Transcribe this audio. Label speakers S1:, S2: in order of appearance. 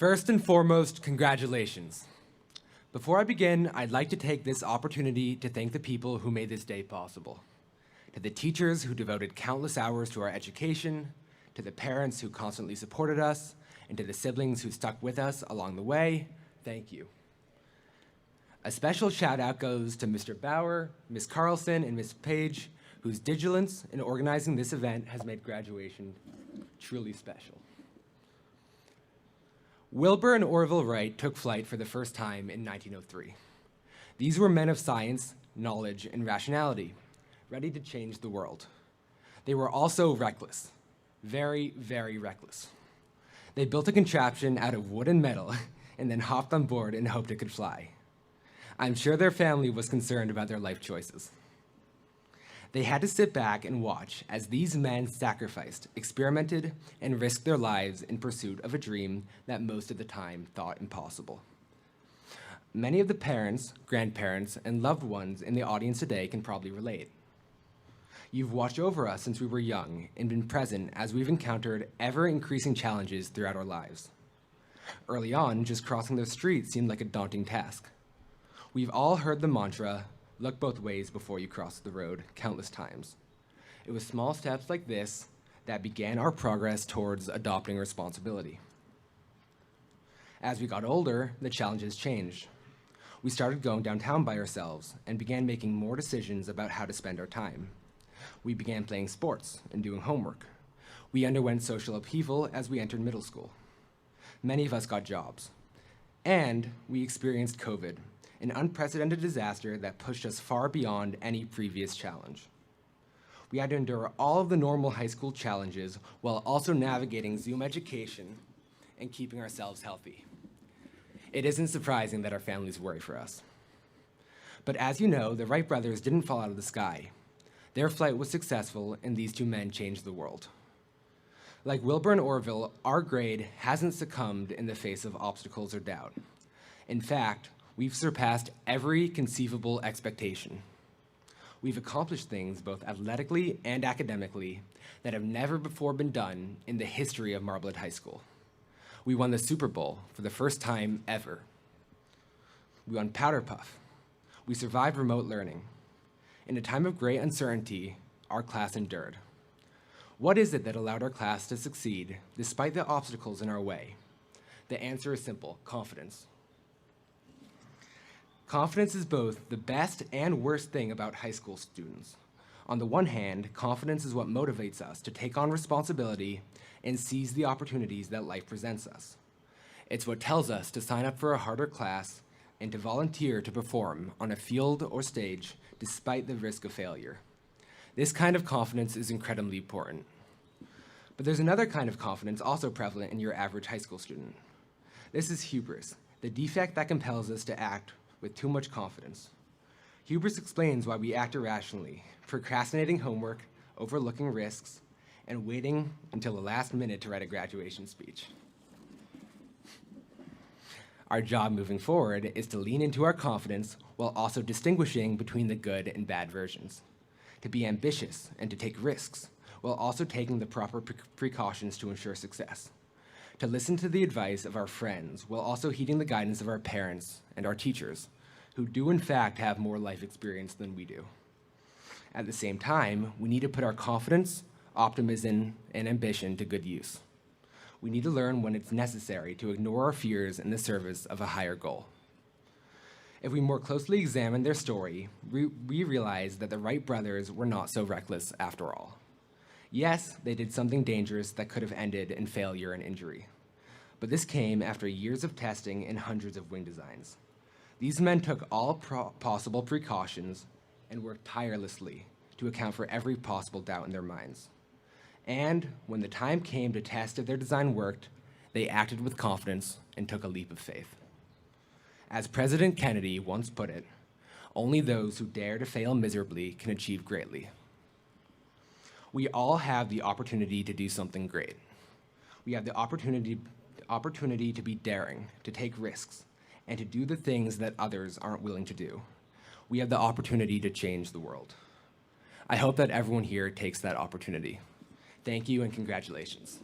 S1: First and foremost, congratulations. Before I begin, I'd like to take this opportunity to thank the people who made this day possible. To the teachers who devoted countless hours to our education, to the parents who constantly supported us, and to the siblings who stuck with us along the way, thank you. A special shout out goes to Mr. Bauer, Ms. Carlson, and Ms. Page, whose vigilance in organizing this event has made graduation truly special. Wilbur and Orville Wright took flight for the first time in 1903. These were men of science, knowledge, and rationality, ready to change the world. They were also reckless, very, very reckless. They built a contraption out of wood and metal and then hopped on board and hoped it could fly. I'm sure their family was concerned about their life choices. They had to sit back and watch as these men sacrificed, experimented, and risked their lives in pursuit of a dream that most of the time thought impossible. Many of the parents, grandparents, and loved ones in the audience today can probably relate. You've watched over us since we were young and been present as we've encountered ever-increasing challenges throughout our lives. Early on, just crossing the street seemed like a daunting task. We've all heard the mantra, "Look both ways before you cross the road," countless times. It was small steps like this that began our progress towards adopting responsibility. As we got older, the challenges changed. We started going downtown by ourselves and began making more decisions about how to spend our time. We began playing sports and doing homework. We underwent social upheaval as we entered middle school. Many of us got jobs. And we experienced COVID, an unprecedented disaster that pushed us far beyond any previous challenge. We had to endure all of the normal high school challenges while also navigating Zoom education and keeping ourselves healthy. It isn't surprising that our families worry for us. But as you know, the Wright brothers didn't fall out of the sky. Their flight was successful, and these two men changed the world. Like Wilbur and Orville, our grade hasn't succumbed in the face of obstacles or doubt. In fact, we've surpassed every conceivable expectation. We've accomplished things both athletically and academically that have never before been done in the history of Marblehead High School. We won the Super Bowl for the first time ever. We won Powder Puff. We survived remote learning. In a time of great uncertainty, our class endured. What is it that allowed our class to succeed despite the obstacles in our way? The answer is simple: confidence. Confidence is both the best and worst thing about high school students. On the one hand, confidence is what motivates us to take on responsibility and seize the opportunities that life presents us. It's what tells us to sign up for a harder class and to volunteer to perform on a field or stage despite the risk of failure. This kind of confidence is incredibly important. But there's another kind of confidence also prevalent in your average high school student. This is hubris, the defect that compels us to act with too much confidence. Hubris explains why we act irrationally, procrastinating homework, overlooking risks, and waiting until the last minute to write a graduation speech. Our job moving forward is to lean into our confidence while also distinguishing between the good and bad versions, to be ambitious and to take risks while also taking the proper precautions to ensure success, to listen to the advice of our friends while also heeding the guidance of our parents and our teachers, who do in fact have more life experience than we do. At the same time, we need to put our confidence, optimism, and ambition to good use. We need to learn when it's necessary to ignore our fears in the service of a higher goal. If we more closely examine their story, we realize that the Wright brothers were not so reckless after all. Yes, they did something dangerous that could have ended in failure and injury. But this came after years of testing and hundreds of wing designs. These men took all possible precautions and worked tirelessly to account for every possible doubt in their minds. And when the time came to test if their design worked, they acted with confidence and took a leap of faith. As President Kennedy once put it, only those who dare to fail miserably can achieve greatly. We all have the opportunity to do something great. We have the opportunity to be daring, to take risks, and to do the things that others aren't willing to do. We have the opportunity to change the world. I hope that everyone here takes that opportunity. Thank you and congratulations.